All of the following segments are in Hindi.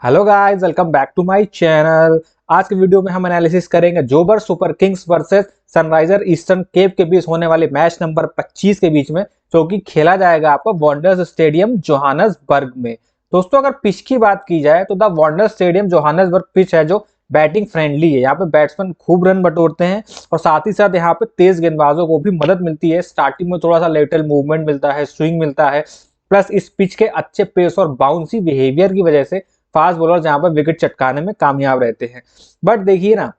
Hello guys, welcome back to my channel. आज के वीडियो में हम एनालिसिस करेंगे Joburg Super Kings versus Sunriser Eastern Cape के बीच होने वाले मैच नंबर 25 के बीच में, जो कि खेला जाएगा आपको वॉन्डर्स स्टेडियम जोहानसबर्ग में। दोस्तों, अगर पिच की बात की जाए तो the Wanderers stadium Johannesburg pitch है जो बैटिंग फ्रेंडली है। यहाँ पे बैट्समैन खूब रन बटोरते हैं और साथ ही साथ यहाँ पे तेज गेंदबाजों को भी मदद मिलती है। स्टार्टिंग में थोड़ा सा लेटरल मूवमेंट मिलता है, स्विंग मिलता है, प्लस इस पिच के अच्छे पेस और बाउंसी बिहेवियर की वजह से फास्ट बॉलर जहां पर विकेट चटकाने में कामयाब रहते हैं। बट देखिए ना,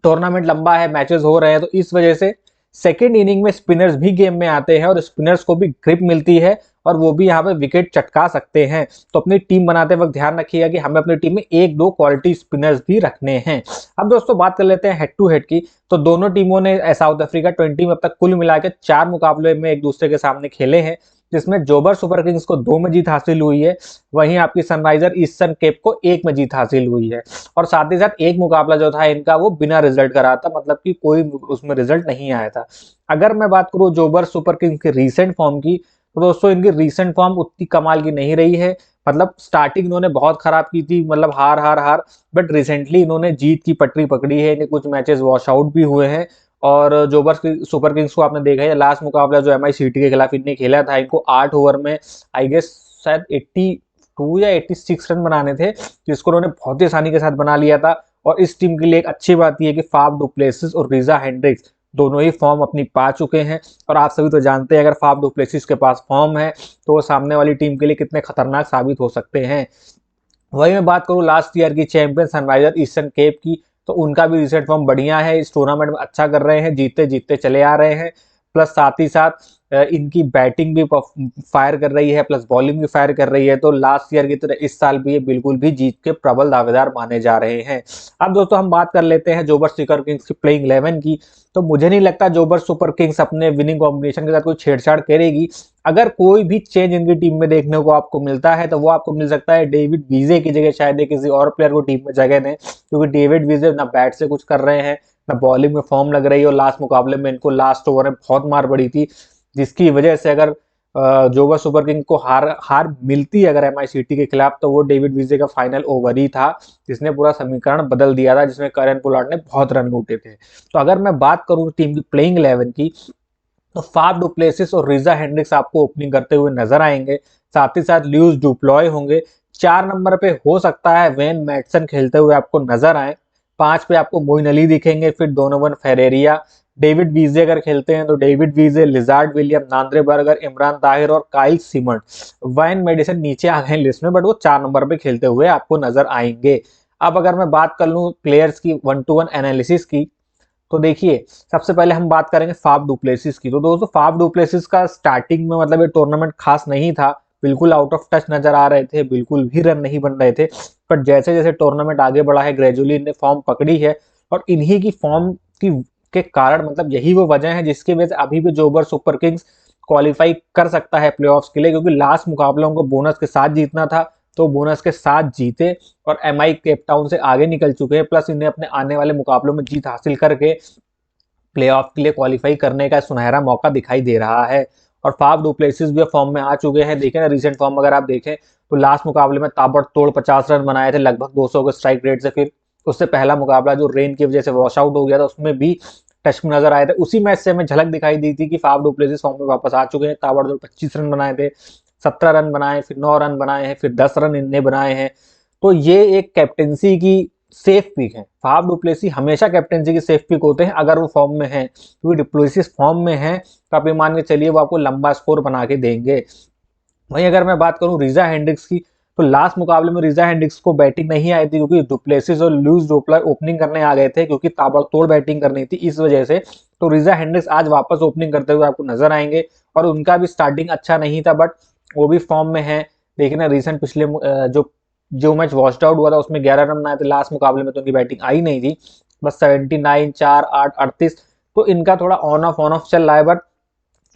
टूर्नामेंट लंबा है, मैचेस हो रहे हैं, तो इस वजह से सेकेंड इनिंग में स्पिनर्स भी गेम में आते हैं और स्पिनर्स को भी ग्रिप मिलती है और वो भी यहाँ पे विकेट चटका सकते हैं। तो अपनी टीम बनाते वक्त ध्यान रखिएगा कि हमें अपनी टीम में एक दो क्वालिटी स्पिनर्स भी रखने हैं। अब दोस्तों बात कर लेते हैं हेड टू हेड की। तो दोनों टीमों ने साउथ अफ्रीका 20 में अब तक कुल मिलाकर 4 मुकाबले में एक दूसरे के सामने खेले हैं, जिसमें जोबर सुपर किंग्स को 2 में जीत हासिल हुई है, वहीं आपकी सनराइजर ईस्टर्न केप को 1 में जीत हासिल हुई है। और साथ ही साथ एक मुकाबला जो था इनका वो बिना रिजल्ट का रहा था, मतलब कि कोई उसमें रिजल्ट नहीं आया था। अगर मैं बात करूं जोबर सुपर किंग्स के रीसेंट फॉर्म की, तो दोस्तों इनकी रीसेंट फॉर्म उतनी कमाल की नहीं रही है। मतलब स्टार्टिंग इन्होंने बहुत खराब की थी, मतलब हार हार हार, बट रिसेंटली इन्होंने जीत की पटरी पकड़ी है। इन्हें कुछ मैचेस वॉश आउट भी हुए हैं। और जोबर सुपर किंग्स को आपने देखा है, लास्ट मुकाबला जो एमआई सिटी के खिलाफ इनने खेला था, इनको 8 ओवर में आई गेस शायद 82 या 86 रन बनाने थे, जिसको उन्होंने बहुत ही आसानी के साथ बना लिया था। और इस टीम के लिए एक अच्छी बात यह है कि फाफ डुप्लेसिस और रीजा हेंड्रिक्स दोनों ही फॉर्म अपनी पा चुके हैं। और आप सभी तो जानते हैं, अगर फाफ डुप्लेसिस के पास फॉर्म है तो वो सामने वाली टीम के लिए कितने खतरनाक साबित हो सकते हैं। वही मैं बात करूं लास्ट ईयर की चैंपियन सनराइजर ईस्टर्न केप की, तो उनका भी रिसेंट फॉर्म बढ़िया है, इस टूर्नामेंट में अच्छा कर रहे हैं, जीतते जीतते चले आ रहे हैं। प्लस साथ ही साथ इनकी बैटिंग भी फायर कर रही है, प्लस बॉलिंग भी फायर कर रही है। तो लास्ट ईयर की तरह इस साल भी ये बिल्कुल भी जीत के प्रबल दावेदार माने जा रहे हैं। अब दोस्तों हम बात कर लेते हैं जोबर सुपर किंग्स की प्लेइंग 11 की। तो मुझे नहीं लगता जोबर सुपर किंग्स अपने विनिंग कॉम्बिनेशन के साथ कोई छेड़छाड़ करेगी। अगर कोई भी चेंज इनकी टीम में देखने को आपको मिलता है तो वो आपको मिल सकता है डेविड वीजे की जगह, शायद किसी और प्लेयर को टीम में जगह दें, क्योंकि डेविड वीजे ना बैट से कुछ कर रहे हैं, ना बॉलिंग में फॉर्म लग रही है। और लास्ट मुकाबले में इनको लास्ट ओवर में बहुत मार पड़ी थी, जिसकी वजह से अगर जोबर सुपर किंग को हार हार मिलती है अगर एमआई सिटी के खिलाफ, तो वो डेविड वीजे का फाइनल ओवर ही था, जिसने पूरा समीकरण बदल दिया था, जिसमें करन पोलार्ड ने बहुत रन लूटे थे। तो अगर मैं बात करूं टीम की प्लेइंग 11 की, तो फाफ डुप्लेसिस और रीजा हेंड्रिक्स आपको ओपनिंग करते हुए नजर आएंगे। साथ ही साथ ल्यूस डुप्लॉय होंगे। 4 नंबर पे हो सकता है वेन मैटसन खेलते हुए आपको नजर आए। 5 पे आपको मोइन अली दिखेंगे, फिर डोनोवन फेरेरिया। डेविड वीजे अगर खेलते हैं तो डेविड वीजे, lizard William, Nandre Burger, Imran Tahir और काइल सीमन। वाइन मेडिसन नीचे आ गए लिस्ट में, बट वो 4 नंबर पे खेलते हुए आपको नजर आएंगे। अब अगर मैं बात कर लूं प्लेयर्स की 1-to-1 एनालिसिस की, तो देखिए सबसे पहले हम बात करेंगे फाफ डुप्लेसिस की। तो दोस्तों फाफ डुप्लेसिस का स्टार्टिंग में मतलब ये टूर्नामेंट खास नहीं था, बिल्कुल आउट ऑफ टच नजर आ रहे थे, बिल्कुल भी रन नहीं बन रहे थे। पर जैसे जैसे टूर्नामेंट आगे बढ़ा है, ग्रेजुअली इन्हें फॉर्म पकड़ी है। और इन्हीं की फॉर्म की के कारण, मतलब यही वो वजह है जिसकी वजह से अभी भी जोबर सुपर किंग्स क्वालिफाई कर सकता है प्लेऑफ्स के लिए, क्योंकि लास्ट मुकाबलों को बोनस के साथ जीतना था, तो बोनस के साथ जीते और एमआई केप टाउन से आगे निकल चुके हैं। प्लस इन्हें अपने आने वाले मुकाबलों में जीत हासिल करके प्लेऑफ के लिए क्वालिफाई करने का सुनहरा मौका दिखाई दे रहा है। और फाफ डुप्लेसिस भी फॉर्म में आ चुके हैं। देखें ना रिसेंट फॉर्म अगर आप देखें तो लास्ट मुकाबले में ताबड़तोड़ 50 रन बनाए थे, लगभग 200 के स्ट्राइक रेट से। फिर उससे पहला मुकाबला जो रेन की वजह से वॉश आउट हो गया था, उसमें भी टच में नजर आए थे। उसी मैच से हमें झलक दिखाई दी थी कि फाफ डुप्लेसिस फॉर्म में वापस आ चुके हैं। ताबड़तोड़ 25 रन बनाए थे, 17 रन बनाए, फिर 9 रन बनाए हैं, फिर 10 रन इनने बनाए हैं। तो ये एक कैप्टेंसी की सेफ पिक है। फाफ डुप्लेसी हमेशा कैप्टेंसी की सेफ पिक होते हैं अगर वो फॉर्म में है, क्योंकि डुप्लेसिस फॉर्म में है तो आप ये मान के चलिए वो आपको लंबा स्कोर बना के देंगे। वहीं अगर मैं बात करूं रीजा हेंड्रिक्स की, तो लास्ट मुकाबले में रीजा हेंड्रिक्स को बैटिंग नहीं आई थी, क्योंकि डुप्लेसिस और लूइस डुप्लॉय ओपनिंग करने आ गए थे, क्योंकि ताबड़तोड़ बैटिंग करनी थी इस वजह से। तो रीजा हेंड्रिक्स आज वापस ओपनिंग करते हुए आपको नजर आएंगे। और उनका भी स्टार्टिंग अच्छा नहीं था, बट वो भी फॉर्म में है। देखिए ना रिसेंट पिछले जो जो मैच वॉश्ड आउट हुआ था उसमें 11 रन बनाए थे, लास्ट मुकाबले में तो उनकी बैटिंग आई नहीं थी, बस 79, 4, 8, 38। तो इनका थोड़ा ऑन ऑफ चल रहा है, बट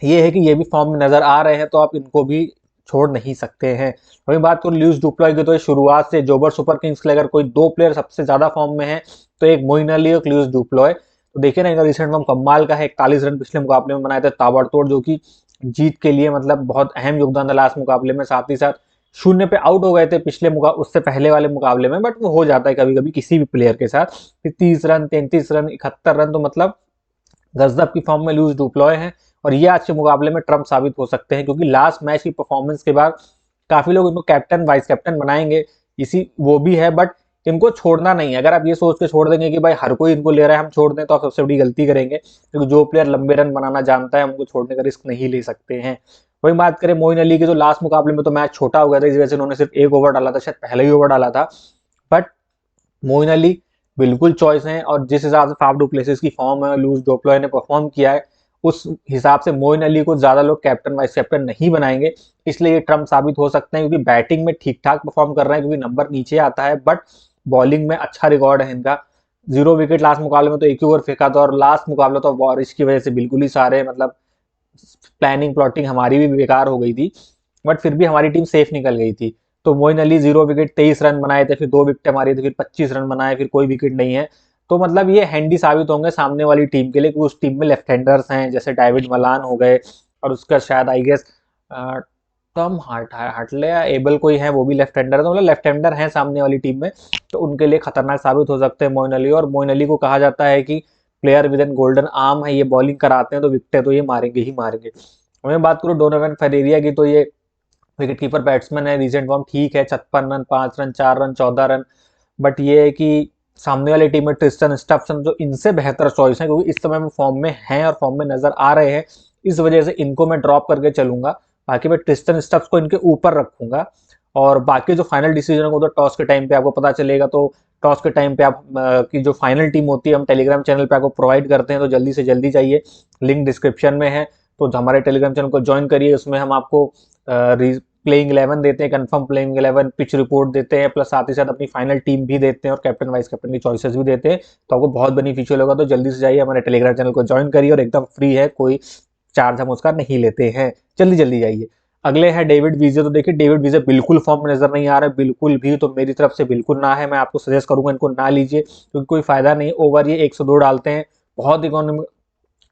ये है कि ये भी फॉर्म में नजर आ रहे हैं, तो आप इनको भी छोड़ नहीं सकते हैं। वही बात करूं ल्यूस डुप्लॉय की, तो शुरुआत से जोबर सुपर किंग्स के लिए अगर कोई 2 प्लेयर सबसे ज्यादा फॉर्म में है तो एक मोइन अली और ल्यूस डुप्लॉय। तो देखिए ना इनका रिसेंट फॉर्म कमाल का है, 41 रन पिछले मुकाबले में बनाए थे ताबड़तोड़, जो कि जीत के लिए मतलब बहुत अहम योगदान था लास्ट मुकाबले में। साथ ही साथ शून्य पे आउट हो गए थे उससे पहले वाले मुकाबले में, बट वो हो जाता है कभी कभी किसी भी प्लेयर के साथ। फिर 30 रन, 33 रन, 71 रन, तो मतलब गजब की फॉर्म में लूज डुप्लॉय हैं। और ये आज के मुकाबले में ट्रम्प साबित हो सकते हैं, क्योंकि लास्ट मैच की परफॉर्मेंस के बाद काफी लोग इनको कैप्टन वाइस कैप्टन बनाएंगे, इसी वो भी है, बट इनको छोड़ना नहीं है। अगर आप ये सोच के छोड़ देंगे कि भाई हर कोई इनको ले रहा है, हम छोड़ दें, तो आप सबसे बड़ी गलती करेंगे, क्योंकि जो प्लेयर लंबे रन बनाना जानता है उनको छोड़ने का रिस्क नहीं ले सकते हैं। वही बात करें मोइन अली की, तो लास्ट मुकाबले में तो मैच छोटा हो गया था, इस वजह से उन्होंने सिर्फ एक ओवर डाला था, शायद पहले ही ओवर डाला था। बट मोइन अली बिल्कुल चॉइस है, और जिस हिसाब से फाफ डू प्लेसेस की फॉर्म है, लूज डोप्लॉय ने परफॉर्म किया है, उस हिसाब से मोइन अली को ज्यादा लोग कैप्टन वाइस कैप्टन नहीं बनाएंगे। इसलिए ये ट्रम्प साबित हो सकते हैं, क्योंकि बैटिंग में ठीक ठाक परफॉर्म कर रहे हैं, क्योंकि नंबर नीचे आता है, बट बॉलिंग में अच्छा रिकॉर्ड है इनका। 0 विकेट लास्ट मुकाबले में तो एक ही ओवर फेंका था, और लास्ट मुकाबला तो बारिश की वजह से बिल्कुल ही सारे मतलब प्लानिंग प्लॉटिंग हमारी भी बेकार हो गई थी, बट फिर भी हमारी टीम सेफ निकल गई थी। तो मोइन अली 0 विकेट 23 रन बनाए थे, फिर 2 विकेट मारी थी, फिर 25 रन बनाए, फिर कोई विकेट नहीं है। तो मतलब ये हैंडी साबित होंगे सामने वाली टीम के लिए, क्योंकि उस टीम में लेफ्ट हैंडर्स हैं, जैसे डेविड मलान हो गए, और उसका शायद आई गेस टॉम हार्टले या एबल कोई है, वो भी लेफ्ट हैंडर है। तो मतलब लेफ्ट हैंडर हैं सामने वाली टीम में, तो उनके लिए खतरनाक साबित हो सकते हैं मोइन अली। और मोइन अली को कहा जाता है कि player with an golden arm है, ये बॉलिंग कराते हैं तो विकेटें तो ये मारेंगे ही मारेंगे। मैं बात करूँ डोनोवन फेरेरिया की, तो ये विकेट कीपर बैट्समैन है, रिसेंट फॉर्म ठीक है, 56 run, 5 run, 4 run, 14 run. But ये है कि सामने वाली टीम में ट्रिस्टन स्टफसन जो इनसे बेहतर चॉइस है, क्योंकि इस समय में फॉर्म में हैं और फॉर्म में नजर आ रहे हैं, इस वजह से इनको मैं ड्रॉप करके चलूंगा। बाकी मैं ट्रिस्टन स्टफ्स को इनके ऊपर रखूंगा। और बाकी जो फाइनल डिसीजन होगा तो टॉस के टाइम पे आपको पता चलेगा। तो टॉस के टाइम पे आप की जो फाइनल टीम होती है हम टेलीग्राम चैनल पे आपको प्रोवाइड करते हैं, तो जल्दी से जल्दी जाइए, लिंक डिस्क्रिप्शन में है। तो हमारे टेलीग्राम चैनल को ज्वाइन करिए, उसमें हम आपको प्लेइंग 11 देते हैं, कंफर्म प्लेइंग 11, पिच रिपोर्ट देते हैं, प्लस साथ ही साथ अपनी फाइनल टीम भी देते हैं, और कैप्टन वाइस कैप्टन की चॉइसेस भी देते हैं। तो आपको बहुत बेनिफिशियल होगा। तो जल्दी से जाइए हमारे टेलीग्राम चैनल को ज्वाइन करिए, और एकदम फ्री है, कोई चार्ज हम उसका नहीं लेते हैं। जल्दी जल्दी जाइए। अगले है डेविड वीजे। तो देखिए डेविड वीजे बिल्कुल फॉर्म में नजर नहीं आ रहा है, बिल्कुल भी। तो मेरी तरफ से बिल्कुल ना है, मैं आपको सजेस्ट करूंगा इनको ना लीजिए, क्योंकि कोई फायदा नहीं। ओवर ये 102 डालते हैं, बहुत इकोनॉमी,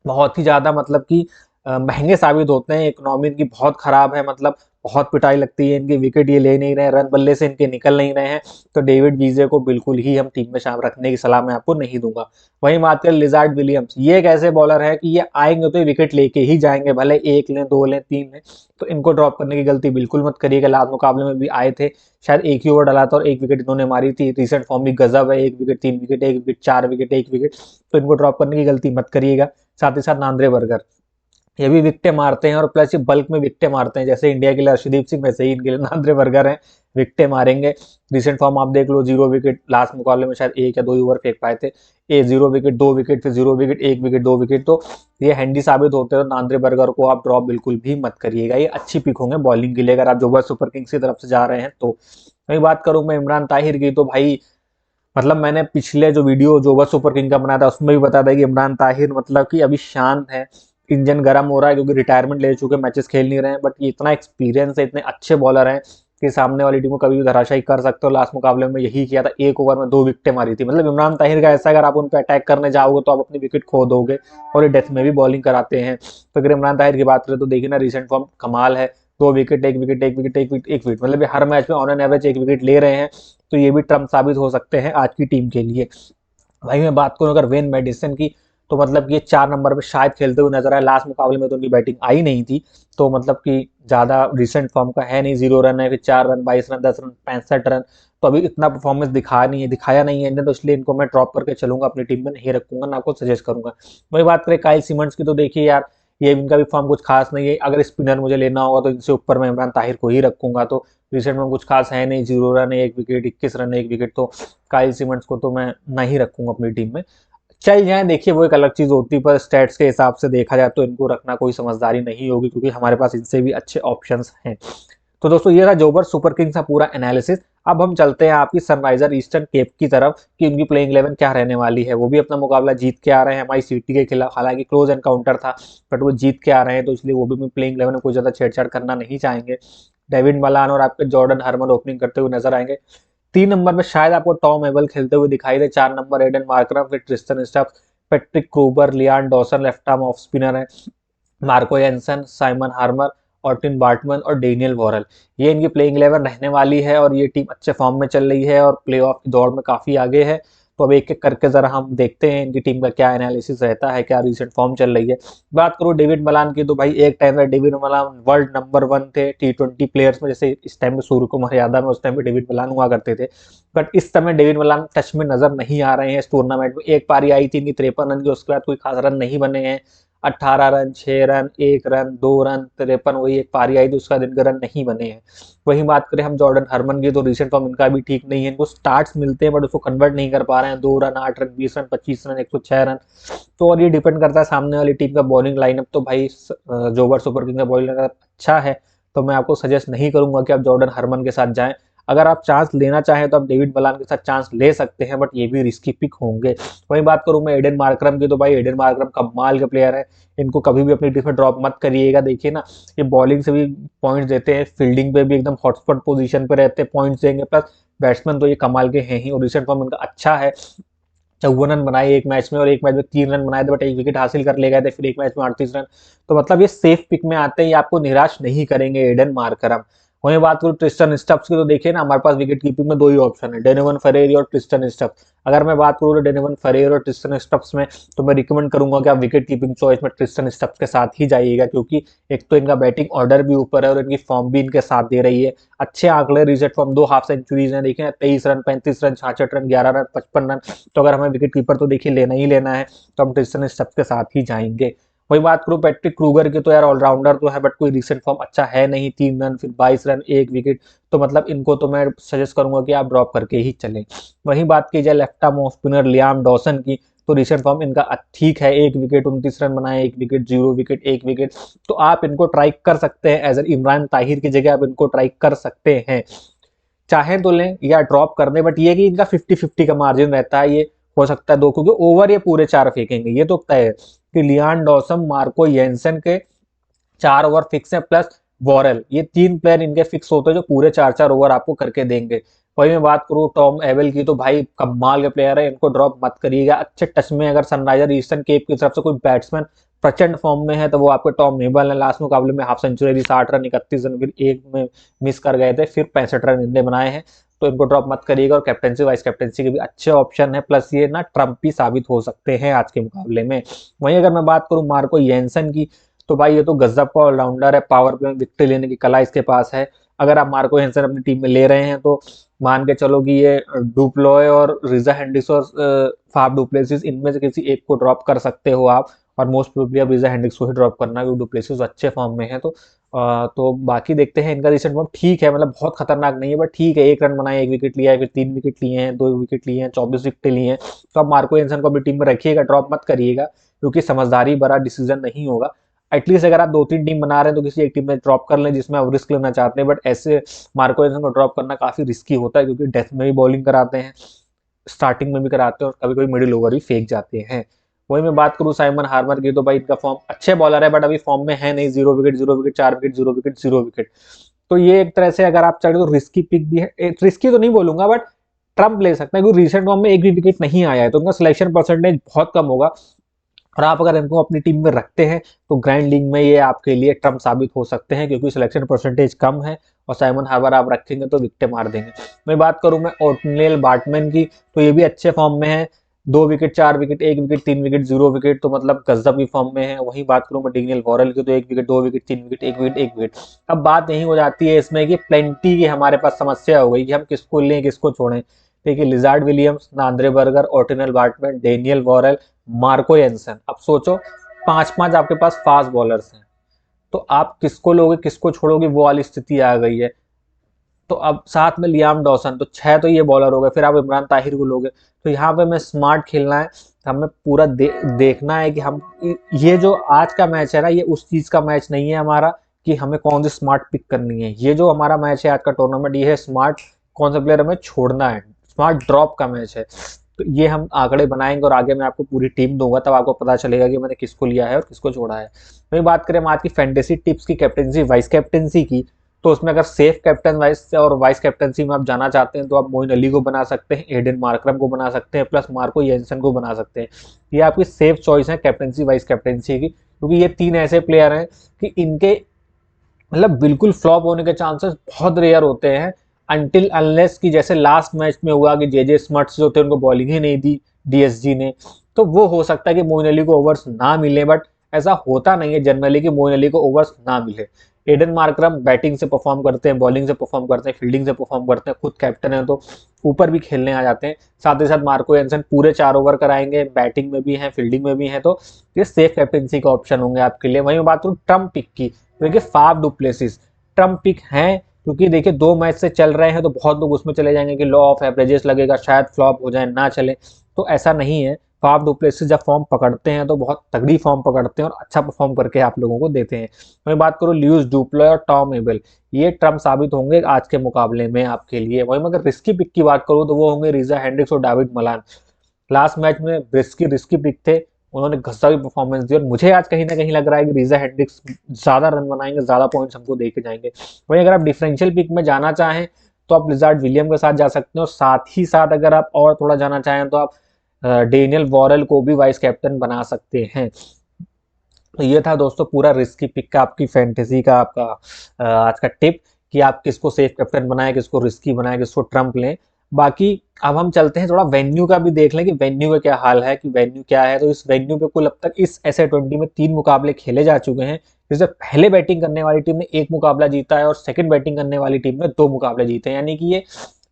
बहुत ही ज्यादा मतलब कि महंगे साबित होते हैं। इकोनॉमी इनकी बहुत खराब है, मतलब बहुत पिटाई लगती है इनकी, विकेट ये ले नहीं रहे, रन बल्ले से इनके निकल नहीं रहे हैं। तो डेविड वीजे को बिल्कुल ही हम टीम में शामिल रखने की सलाह मैं आपको नहीं दूंगा। वहीं बात करें लिजार्ड विलियम्स, ये एक ऐसे बॉलर है कि ये आएंगे तो विकेट लेके ही जाएंगे, भले एक लें, दो लें, तीन लें। तो इनको ड्रॉप करने की गलती बिल्कुल मत करिएगा। लास्ट मुकाबले में भी आए थे, शायद एक ही ओवर डाला था और 1 विकेट इन्होंने मारी थी। रिसेंट फॉर्म भी गजब है, 1 wicket, 3 wicket, 1 wicket, 4 wicket, 1 wicket. तो इनको ड्रॉप करने की गलती मत करिएगा। साथ ही साथ नांद्रे बर्गर, ये भी विकटें मारते हैं, और प्लस ये बल्क में विकटें मारते हैं, जैसे इंडिया के लिए अर्शदीप सिंह, वैसे ही इनके लिए नांद्रे बर्गर हैं, विकटें मारेंगे। रिसेंट फॉर्म आप देख लो, 0 विकेट लास्ट मुकाबले में शायद एक या दो ही ओवर फेंक पाए थे, 0 विकेट, 2 विकेट, फिर 0 विकेट, 1 विकेट, 2 विकेट। तो ये हैंडी साबित होते हैं। नांद्रे बर्गर को आप ड्रॉप बिल्कुल भी मत करिएगा, ये अच्छी पिक होंगे बॉलिंग के लिए, अगर आप जोबर सुपर किंग्स की तरफ से जा रहे हैं तो। वही बात करूं मैं इमरान ताहिर की, तो भाई मतलब मैंने पिछले जो वीडियो जोबर सुपर किंग का बनाया था उसमें भी बताया था कि इमरान ताहिर मतलब कि अभी शांत है, इंजन गर्म हो रहा है, क्योंकि रिटायरमेंट ले चुके, मैचेस खेल नहीं रहे हैं। बट ये इतना एक्सपीरियंस है, इतने अच्छे बॉलर हैं कि सामने वाली टीम को कभी भी धराशायी कर सकते हो। लास्ट मुकाबले में यही किया था, एक ओवर में 2 विकेटें मारी थी। मतलब इमरान ताहिर का ऐसा, अगर आप उन पर अटैक करने जाओगे तो आप अपनी विकेट खो दोगे, और ये डेथ में भी बॉलिंग कराते हैं। तो अगर इमरान ताहिर की बात करें तो देखिए ना, रिसेंट फॉर्म कमाल है, 2 wicket, 1 wicket, 1 wicket, 1 wicket, 1 wicket, मतलब ये हर मैच में ऑन एन एवरेज 1 विकेट ले रहे हैं। तो ये भी ट्रम्प साबित हो सकते हैं आज की टीम के लिए। भाई मैं बात करूं अगर वेन मेडिसन की, तो मतलब ये 4 नंबर पे शायद खेलते हुए नजर आए, लास्ट मुकाबले में तो उनकी बैटिंग आई नहीं थी। तो मतलब कि ज्यादा रिसेंट फॉर्म का है नहीं, 0 रन है, फिर 4 रन, 22 रन, 10 रन, 65 रन। तो अभी इतना परफॉर्मेंस दिखाया नहीं है इन्हें, तो इसलिए इनको मैं ड्रॉप करके चलूंगा, अपनी टीम में नहीं रखूंगा, ना आपको सजेस्ट करूंगा। वही बात करें काइल सिमंड्स की, तो देखिए यार ये इनका भी फॉर्म कुछ खास नहीं है। अगर स्पिनर मुझे लेना होगा तो इनसे ऊपर मैं इमरान ताहिर को ही रखूंगा। तो रिसेंट में कुछ खास है नहीं, 0 रन है, 1 विकेट, 21 रन, 1 विकेट। तो काइल सिमंड्स को तो मैं नहीं रखूंगा अपनी टीम में। चल जाए, देखिए वो एक अलग चीज होती है, पर स्टैट्स के हिसाब से देखा जाए तो इनको रखना कोई समझदारी नहीं होगी, क्योंकि हमारे पास इनसे भी अच्छे ऑप्शंस हैं। तो दोस्तों ये था जोबर सुपर किंग्स का पूरा एनालिसिस। अब हम चलते हैं आपकी सनराइजर ईस्टर्न केप की तरफ कि उनकी प्लेइंग 11 क्या रहने वाली है। वो भी अपना मुकाबला जीत के आ रहे हैं हमारी सिटी के खिलाफ, हालांकि क्लोज एनकाउंटर था, बट वो जीत के आ रहे हैं, तो इसलिए वो भी प्लेइंग 11 में कोई ज्यादा छेड़छाड़ करना नहीं चाहेंगे। डेविड मलान और आपके जॉर्डन हरमन ओपनिंग करते हुए नजर आएंगे। 3 नंबर में शायद आपको टॉम एबल खेलते हुए दिखाई दे। 4 नंबर एडन मार्करम, फिर Tristan Stubbs, Patrick Kruger, Liam Dawson left arm off spinner है, Marco Jansen, Simon Harmer, Ottneil Baartman और डेनियल वॉरेल, ये इनकी प्लेइंग 11 रहने वाली है और ये टीम अच्छे फॉर्म में चल रही है और प्लेऑफ की दौड़ में काफ़ी आगे है। तो अब एक एक करके ज़रा हम देखते हैं इनकी टीम का क्या एनालिसिस रहता है, क्या रिसेंट फॉर्म चल रही है। बात करूँ डेविड मलान की, तो भाई एक टाइम में डेविड मलान वर्ल्ड नंबर 1 थे T20 प्लेयर्स में। जैसे इस टाइम में सूर्य कुमार यादव में, उस टाइम में डेविड मलान हुआ करते थे। बट इस समय डेविड मलान टच में नजर नहीं आ रहे हैं इस टूर्नामेंट में। एक पारी आई थी इनकी 53 रन की, उसके बाद कोई खास रन नहीं बने हैं। 18 रन, 6 रन, 1 रन, 2 रन, 53, वही एक पारी आई थी, उसका दिन के रन नहीं बने हैं। वही बात करें हम जॉर्डन हरमन की, तो रिसेंट फॉर्म इनका भी ठीक नहीं है। इनको स्टार्ट्स मिलते हैं बट उसको कन्वर्ट नहीं कर पा रहे हैं। 2 run, 8 run, 20 run, 25 run, 106 run. तो और ये डिपेंड करता है सामने वाली टीम का बॉलिंग लाइनअप। तो भाई जोबर सुपर किंग का बॉलिंग लाइनअप अच्छा है, तो मैं आपको सजेस्ट नहीं करूंगा कि आप जॉर्डन हरमन के साथ जाएं। अगर आप चांस लेना चाहें तो आप डेविड मलान के साथ चांस ले सकते हैं, बट ये भी रिस्की पिक होंगे। वही बात करूं मैं एडन मार्करम की, तो भाई एडन मार्करम कमाल के प्लेयर है। इनको कभी भी अपनी टीम में ड्रॉप मत करिएगा। देखिए ना, ये बॉलिंग से भी पॉइंट्स देते हैं, फील्डिंग पे भी एकदम हॉटस्पॉट पोजीशन पे रहते हैं, पॉइंट्स देंगे। प्लस बैट्समैन तो ये कमाल के हैं ही और रिसेंट फॉर्म इनका अच्छा है। 54 रन बनाए एक मैच में और एक मैच में 3 रन बनाए थे, बट एक विकेट हासिल कर ले गए थे, फिर एक मैच में 38 रन। तो मतलब ये सेफ पिक में आते हैं, ये आपको निराश नहीं करेंगे एडन मार्करम। वहीं बात करूँ ट्रिस्टन स्टब्स की, तो देखिए ना, हमारे पास विकेट कीपिंग में 2 ही ऑप्शन है, डोनोवन फेरेरी और ट्रिस्टन स्टब्स। अगर मैं बात करूँ डोनोवन फेरेरी और ट्रिस्टन स्टब्स में, तो मैं रिकमेंड करूंगा कि आप विकेट कीपिंग चॉइस में ट्रिस्टन स्टब्स के साथ ही जाइएगा, क्योंकि एक तो इनका बैटिंग ऑर्डर भी ऊपर है और इनकी फॉर्म भी इनके साथ दे रही है। अच्छे आंकड़े, रिसेंट फॉर्म 2 हाफ सेंचुरीज हैं, देखें 23 run, 35 run, 66 run, 11 run, 55 run. तो अगर हमें विकेट कीपर तो देखिए लेना ही लेना है, तो हम ट्रिस्टन स्टब्स के साथ ही जाएंगे। वही बात करूँ पैट्रिक क्रूगर की, तो यार ऑलराउंडर तो है बट कोई रिसेंट फॉर्म अच्छा है नहीं। 3 रन, फिर 22 रन, 1 विकेट। तो मतलब इनको तो मैं सजेस्ट करूंगा कि आप ड्रॉप करके ही चलें। वहीं बात की जाए left arm off spinner Liam Dawson की, तो रिसेंट फॉर्म इनका ठीक है, 1 विकेट, 29 रन बनाए, 1 विकेट, 0 विकेट, 1 विकेट। तो आप इनको ट्राई कर सकते हैं, एज इमरान ताहिर की जगह आप इनको ट्राई कर सकते हैं। चाहे तो लें या ड्रॉप कर दें, बट ये कि इनका 50-50 का मार्जिन रहता है। ये हो सकता है 2, क्योंकि ओवर ये पूरे 4 फेंकेंगे, ये तो तय है कि लियान डॉसम, मार्को येंसन के 4 ओवर फिक्स है, प्लस वॉरेल, ये 3 प्लेयर इनके फिक्स होते हैं जो पूरे 4-4 ओवर आपको करके देंगे। वही मैं बात करूँ टॉम एवेल की, तो भाई कमाल के प्लेयर है, इनको ड्रॉप मत करिएगा। अच्छे टच में अगर सनराइजर ईस्टर्न केप की तरफ से कोई बैट्समैन प्रचंड फॉर्म में है, तो वो आपके टॉम नेबल है। लास्ट मुकाबले में हाफ सेंचुरी, 60 रन, 31 रन, फिर एक में मिस कर गए थे, फिर 65 रन इनने बनाए हैं। तो इनको ड्रॉप मत करिएगा। और कैप्टनसी वाइस कैप्टनसी के भी अच्छे ऑप्शन है, प्लस ये ना ट्रम्पी साबित हो सकते हैं आज के मुकाबले में। वहीं अगर मैं बात करूं मार्को येंसन की, तो भाई ये तो गजब का ऑलराउंडर है, पावर प्ले में विकेट लेने की कला इसके पास है। अगर आप मार्को येंसन अपनी टीम में ले रहे हैं, तो मान के चलो कि ये डुप्लोय और रिजा हेंड्रिक्स और फाफ डुप्लेसिस, इनमें से किसी एक को ड्रॉप कर सकते हो आप। और मोस्ट प्रोबेबली अब रिजा हेंड्रिक्स को ही ड्रॉप करना, क्योंकि डुप्लेसिस अच्छे फॉर्म में है। तो बाकी देखते हैं। इनका रिसेंट फॉर्म ठीक है, मतलब बहुत खतरनाक नहीं है, बट ठीक है। 1 रन बनाए, 1 विकेट लिया है, फिर 3 विकेट लिए हैं, 2 विकेट लिए हैं, 24 विकेट लिए हैं। तो आप मार्को येंसन को अपनी टीम में रखिएगा, ड्रॉप मत करिएगा, क्योंकि समझदारी भरा डिसीजन नहीं होगा। एटलीस्ट अगर आप 2-3 टीम बना रहे हैं, तो किसी एक टीम में ड्रॉप कर लें जिसमें आप रिस्क लेना चाहते हैं। बट ऐसे मार्को येंसन को ड्रॉप करना काफी रिस्की होता है, क्योंकि डेथ में भी बॉलिंग कराते हैं, स्टार्टिंग में भी कराते हैं, और कभी कभी मिडिल ओवर भी फेंक जाते हैं। वही मैं बात करूं साइमन हार्मर की, तो भाई इनका फॉर्म अच्छे बॉलर है, बट अभी फॉर्म में है नहीं। 0 wicket, 0 wicket, 4 wicket, 0 wicket, 0 wicket. तो ये एक तरह से अगर आप चाहे तो रिस्की पिक भी है। रिस्की तो नहीं बोलूंगा, बट ट्रम्प ले सकते हैं, क्योंकि रिसेंट फॉर्म में एक भी विकेट नहीं आया है, तो उनका सिलेक्शन परसेंटेज बहुत कम होगा। और आप अगर इनको अपनी टीम में रखते हैं, तो ग्रैंड लीग में ये आपके लिए ट्रम्प साबित हो सकते हैं, क्योंकि सिलेक्शन परसेंटेज कम है। और साइमन हार्बर आप रखेंगे तो विकेट मार देंगे। मैं बात करूं मैं ओटनेल बार्टमैन की, तो ये भी अच्छे फॉर्म में है। 2 wicket, 4 wicket, 1 wicket, 3 wicket, 0 wicket. तो मतलब गजब की फॉर्म में है। वहीं बात करूं मैं डेनियल वॉरेल की, तो 1 wicket, 2 wicket, 3 wicket, 1 wicket, 1 wicket. अब बात यही हो जाती है इसमें कि प्लेंटी की हमारे पास समस्या हो गई कि हम किसको लें, किसको छोड़ें। देखिए Lizaad Williams, Nandre Burger, Ottneil Baartman, Daniel Worrall, Marco Jansen. अब सोचो 5-5 आपके पास फास्ट बॉलर्स हैं, तो आप किसको लोगे, किसको छोड़ोगे, वो वाली स्थिति आ गई है। तो अब साथ में लियाम डॉसन, तो 6 तो ये बॉलर हो गए, फिर आप इमरान ताहिर को लोगे। तो यहाँ पे हमें स्मार्ट खेलना है, हमें पूरा देखना है कि हम ये जो आज का मैच है ना, ये उस चीज का मैच नहीं है हमारा कि हमें कौन सी स्मार्ट पिक करनी है। ये जो हमारा मैच है आज का टूर्नामेंट, ये है स्मार्ट कौन सा प्लेयर हमें छोड़ना है, स्मार्ट ड्रॉप का मैच है। तो ये हम आंकड़े बनाएंगे और आगे मैं आपको पूरी टीम दूंगा, तब आपको पता चलेगा कि मैंने किसको लिया है और किसको छोड़ा है। वही बात करें हम आज की फैंटेसी टिप्स की, कैप्टनसी वाइस कैप्टनसी की, तो उसमें अगर सेफ कैप्टन वाइस और वाइस कैप्टनसी में आप जाना चाहते हैं, तो आप मोइन अली को बना सकते हैं, एडन मार्करम को बना सकते हैं, प्लस मार्को येंसन को बना सकते हैं। ये आपकी सेफ चॉइस है कैप्टनसी वाइस कैप्टनसी की, क्योंकि ये 3 ऐसे प्लेयर हैं कि इनके मतलब बिल्कुल फ्लॉप होने के चांसेस बहुत रेयर होते हैं, अनटिल अनलेस कि जैसे लास्ट मैच में हुआ कि जे स्मट्स जो थे उनको बॉलिंग ही नहीं दी डीएसजी ने, तो वो हो सकता है कि मोइन अली को ओवर्स ना मिले, बट ऐसा होता नहीं है जनरली कि मोइन अली को ओवर्स ना मिले। एडन मार्करम बैटिंग से परफॉर्म करते हैं, बॉलिंग से परफॉर्म करते हैं, फील्डिंग से परफॉर्म करते हैं, खुद कैप्टन है तो ऊपर भी खेलने आ जाते हैं। साथ ही साथ मार्को एंसन पूरे 4 ओवर कराएंगे, बैटिंग में भी हैं, फील्डिंग में भी हैं, तो ये सेफ कैप्टनसी का ऑप्शन होंगे आपके लिए। वहीं मैं बात करूँ ट्रम्प पिक की, देखिए फाफ डुप्लेसिस ट्रम्प पिक हैं, क्योंकि देखिए 2 मैच से चल रहे हैं तो बहुत लोग उसमें चले जाएंगे कि लॉ ऑफ एवरेजेस लगेगा, शायद फ्लॉप हो जाए, ना चले, तो ऐसा नहीं है। फाफ डुप्लेसिस जब फॉर्म पकड़ते हैं तो बहुत तगड़ी फॉर्म पकड़ते हैं और अच्छा परफॉर्म करके आप लोगों को देते हैं। मैं बात करूँ ल्यूइस डुप्ले और टॉम एबल, ये ट्रम्प साबित होंगे आज के मुकाबले में आपके लिए। वहीं अगर रिस्की पिक की बात करूँ तो वो होंगे रीजा हेंड्रिक्स और डेविड मलान। लास्ट मैच में रिस्की पिक थे, उन्होंने घसा भी परफॉर्मेंस दी और मुझे आज कहीं ना कहीं लग रहा है कि रीजा हेंड्रिक्स ज्यादा रन बनाएंगे, ज्यादा पॉइंट्स हमको देके जाएंगे। वहीं अगर आप डिफरेंशियल पिक में जाना चाहें तो आप लिजार्ड विलियम के साथ जा सकते हैं, और साथ ही साथ अगर आप और थोड़ा जाना चाहें तो आप डेनियल वॉरेल को भी वाइस कैप्टन बना सकते हैं। तो ये था दोस्तों पूरा रिस्की पिक का, आपकी फैंटेसी का, आपका आज का टिप कि आप किसको सेफ कैप्टन बनाए, किसको रिस्की बनाए, किसको ट्रम्प लें। बाकी अब हम चलते हैं थोड़ा वेन्यू का भी देख लें कि वेन्यू का क्या हाल है, कि वेन्यू क्या है। तो इस वेन्यू पे कुल अब तक इस SA20 में 3 मुकाबले खेले जा चुके हैं, जिसमें पहले बैटिंग करने वाली टीम ने 1 मुकाबला जीता है और सेकंड बैटिंग करने वाली टीम ने 2 मुकाबले जीते हैं, यानी कि ये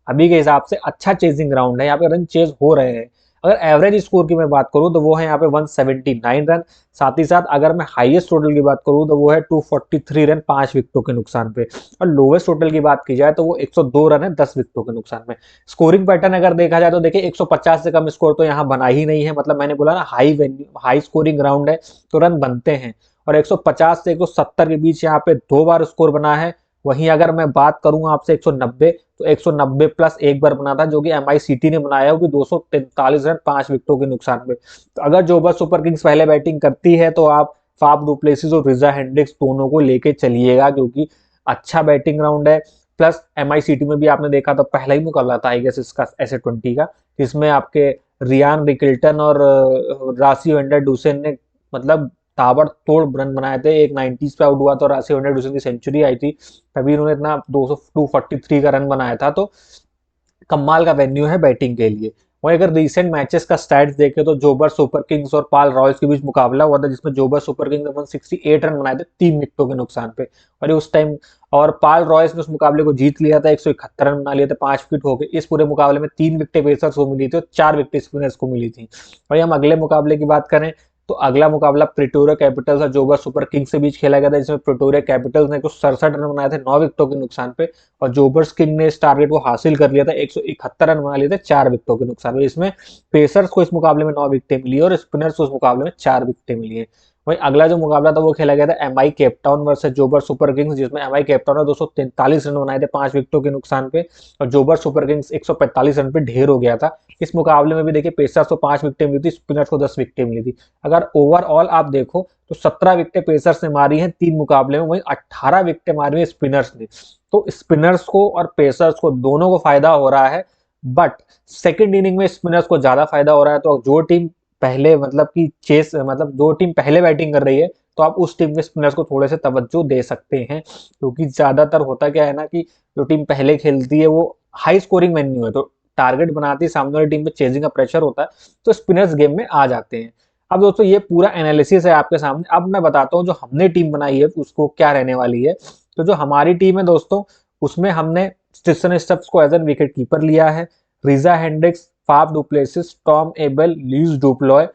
अभी के हिसाब से अच्छा चेजिंग ग्राउंड है, यहाँ पे रन चेज हो रहे हैं। अगर एवरेज स्कोर की मैं बात करूं तो वो है यहाँ पे 179 रन। साथ ही साथ अगर मैं हाईएस्ट टोटल की बात करूं तो वो है 243 रन 5 विकेटों के नुकसान पे, और लोवेस्ट टोटल की बात की जाए तो वो 102 रन है 10 विकेटों के नुकसान में। स्कोरिंग पैटर्न अगर देखा जाए तो देखिए 150 से कम स्कोर तो यहाँ बना ही नहीं है, मतलब मैंने बोला ना हाई स्कोरिंग ग्राउंड है तो रन बनते हैं, और 150 से 170 के बीच यहाँ पे 2 बार स्कोर बना है। वहीं अगर मैं बात करूं आपसे 190, तो 190 प्लस 1 बार बना था जो कि MICT ने बनाया है, वो भी 243 रन 5 विकेटों के नुकसान में। तो अगर जोबर सुपर किंग्स पहले बैटिंग करती है तो आप फाफ डुप्लेसिस और रिजा हेंड्रिक्स दोनों को लेके चलिएगा, क्योंकि अच्छा बैटिंग राउंड है। प्लस MICT में भी आपने देखा तो पहला ही मुकाबला था आई गेस इसका SA20 का, जिसमें आपके रियान रिकिल्टन और रासी वेंडर डूसेन ने मतलब ताबड़तोड़ रन बनाए थे। एक 90s पे आउट हुआ था, रासी वेंडर डूसेन की सेंचुरी आई थी, तभी उन्होंने इतना 243 का रन बनाया था। तो कमाल का वेन्यू है बैटिंग के लिए। वहीं अगर रीसेंट मैचेस का स्टैट्स देखें तो जोबर सुपर किंग्स और पाल रॉयल्स के बीच मुकाबला हुआ था, जिसमें जोबर सुपर किंग्स ने 168 रन बनाए थे 3 विकेटों के नुकसान पे, और उस टाइम और पाल रॉयल्स ने उस मुकाबले को जीत लिया था, 171 रन बना लिए थे 5 विकेट हो गए। इस पूरे मुकाबले में 3 विकेटें पेसर्स को मिली थी और 4 विकेटें स्पिनर्स को मिली थी। वहीं हम अगले मुकाबले की बात करें तो अगला मुकाबला प्रिटोरिया कैपिटल्स और जोबर सुपर किंग्स के बीच खेला गया था, जिसमें प्रिटोरिया कैपिटल्स ने कुछ 67 रन बनाए थे 9 विकेटों के नुकसान पे, और जोबर्स किंग ने इस टारगेट को हासिल कर लिया था, 171 रन बना लिए थे 4 विकेटों के नुकसान पे। इसमें पेसर्स को इस मुकाबले में 9 विकेटें मिली और स्पिनर्स को इस मुकाबले में 4 विकेटें मिली है। वहीं अगला जो मुकाबला था वो खेला गया था MI Cape Town versus Joburg Super Kings, जिसमें MI केपटाउन ने 243 रन बनाए थे 5 विकेटों के नुकसान पे, और जोबर सुपर किंग्स 145 रन पे ढेर हो गया था। इस मुकाबले में भी देखिए पेसर्स को 5 विकेटें मिली थी, स्पिनर्स को 10 विकेटें मिली थी। अगर ओवरऑल आप देखो तो 17 विकेटें पेसर्स ने मारी हैं 3 मुकाबले में, वहीं 18 विकेटें मारी हैं स्पिनर्स ने। तो स्पिनर्स को और पेसर्स को दोनों को फायदा हो रहा है, बट सेकंड इनिंग में स्पिनर्स को ज्यादा फायदा हो रहा है। तो जो टीम पहले मतलब कि चेस मतलब जो टीम पहले बैटिंग कर रही है तो आप उस टीम के स्पिनर्स को थोड़े से तवज्जो दे सकते हैं, क्योंकि ज्यादातर होता क्या है ना कि जो टीम पहले खेलती है वो हाई स्कोरिंग मेन्यू है, तो टारगेट बनाती है सामने वाली टीम पे, चेजिंग का प्रेशर होता है, तो स्पिनर्स गेम में आ जाते हैं। अब दोस्तों ये पूरा एनालिसिस है आपके सामने। अब मैं बताता हूँ जो हमने टीम बनाई है उसको क्या रहने वाली है। तो जो हमारी टीम है दोस्तों, उसमें हमने स्टिसन स्टब्स को एज एन विकेट कीपर लिया है, Reeza Hendricks, Faf du Plessis, Tom Abell, Leus du Plooy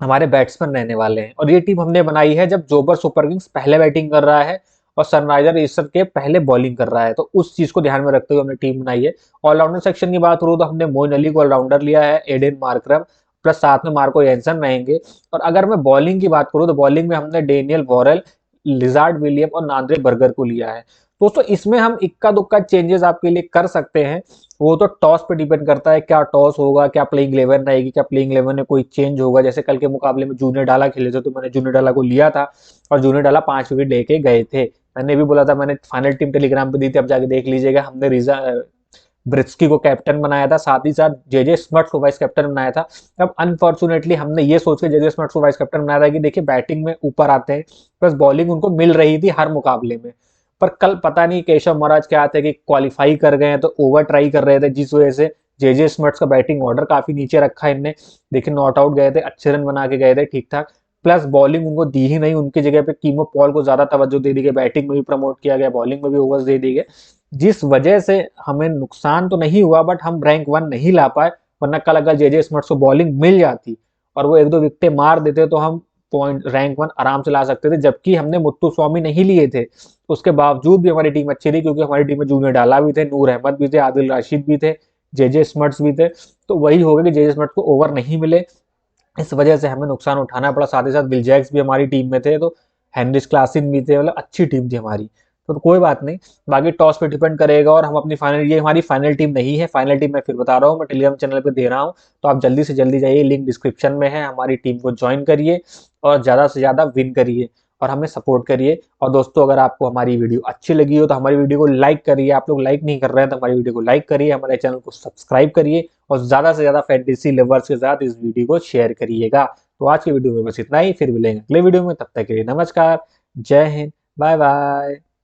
हमारे बैट्समैन रहने वाले हैं। और ये टीम हमने बनाई है जब जोबर सुपर किंग्स पहले बैटिंग कर रहा है और सनराइजर ईस्टर्न के पहले बॉलिंग कर रहा है, तो उस चीज को ध्यान में रखते हुए हमने टीम बनाई है। ऑलराउंडर सेक्शन की बात करूँ तो हमने मोइन अली को ऑलराउंडर लिया है, एडेन मार्करम प्लस साथ में मार्को एंसन रहेंगे। और अगर मैं बॉलिंग की बात करूँ तो बॉलिंग में हमने डेनियल वॉरेल, लिजार्ड विलियम और नांद्रे बर्गर को लिया है। दोस्तों इसमें हम इक्का दुक्का चेंजेस आपके लिए कर सकते हैं, वो तो टॉस पे डिपेंड करता है, क्या टॉस होगा, क्या प्लेइंग 11 रहेगी, क्या प्लेइंग 11 में कोई चेंज होगा। जैसे कल के मुकाबले में जूनियर डाला खेले थे तो मैंने जूनियर डाला को लिया था और जूनियर डाला 5 विकेट लेके गए थे। मैंने भी बोला था, मैंने फाइनल टीम टेलीग्राम पे दी थी, अब जाके देख लीजिएगा। हमने रिजा ब्रिस्की को कैप्टन बनाया था, साथ ही साथ जे स्मर्ट्स को वाइस कैप्टन बनाया था। अब अनफॉर्चुनेटली हमने ये सोच के जे स्मर्ट्स को वाइस कैप्टन बनाया था कि देखिए बैटिंग में ऊपर आते हैं, प्लस बॉलिंग उनको मिल रही थी हर मुकाबले में, पर कल पता नहीं केशव महाराज क्या थे कि क्वालिफाई कर गए हैं तो ओवर ट्राई कर रहे थे, जिस वजह से जे स्मर्ट्स का बैटिंग ऑर्डर काफी नीचे रखा है इनने। देखिए नॉट आउट गए थे, अच्छे रन बना के गए थे ठीक ठाक, प्लस बॉलिंग उनको दी ही नहीं, उनकी जगह पे कीमो पॉल को ज्यादा तवज्जो दे दी गई, बैटिंग में भी प्रमोट किया गया, बॉलिंग में भी ओवर्स दे दी गए, जिस वजह से हमें नुकसान तो नहीं हुआ बट हम रैंक 1 नहीं ला पाए। वरना कल अगर जे स्मर्ट्स को बॉलिंग मिल जाती और वो एक दो विकेटें मार देते तो हम पॉइंट रैंक 1 आराम से ला सकते थे, जबकि हमने मुत्तु स्वामी नहीं लिए थे। उसके बावजूद भी हमारी टीम अच्छी रही, क्योंकि हमारी टीम में जूनियर डाला भी थे, नूर अहमद भी थे, आदिल राशिद भी थे, जे स्मर्ट्स भी थे। तो वही हो गया कि जे स्मर्ट्स को ओवर नहीं मिले, इस वजह से हमें नुकसान उठाना पड़ा। साथ ही साथ बिल जैक्स भी हमारी टीम में थे, तो हेनरिच क्लासिन भी थे, मतलब अच्छी टीम थी हमारी। तो कोई बात नहीं, बाकी टॉस पे डिपेंड करेगा और हम अपनी फाइनल, ये हमारी फाइनल टीम नहीं है, फाइनल टीम मैं फिर बता रहा हूँ, मैं टेलीग्राम चैनल पे दे रहा हूँ, तो आप जल्दी से जल्दी जाइए, लिंक डिस्क्रिप्शन में है, हमारी टीम को ज्वाइन करिए और ज़्यादा से ज़्यादा विन करिए और हमें सपोर्ट करिए। और दोस्तों अगर आपको हमारी वीडियो अच्छी लगी हो तो हमारी वीडियो को लाइक करिए, आप लोग लाइक नहीं कर रहे हैं तो हमारी वीडियो को लाइक करिए, हमारे चैनल को सब्सक्राइब करिए और ज़्यादा से ज़्यादा फैंटेसी लवर्स के साथ इस वीडियो को शेयर करिएगा। तो आज की वीडियो में बस इतना ही, फिर मिलेंगे अगले वीडियो में, तब तक के लिए नमस्कार, जय हिंद, बाय बाय।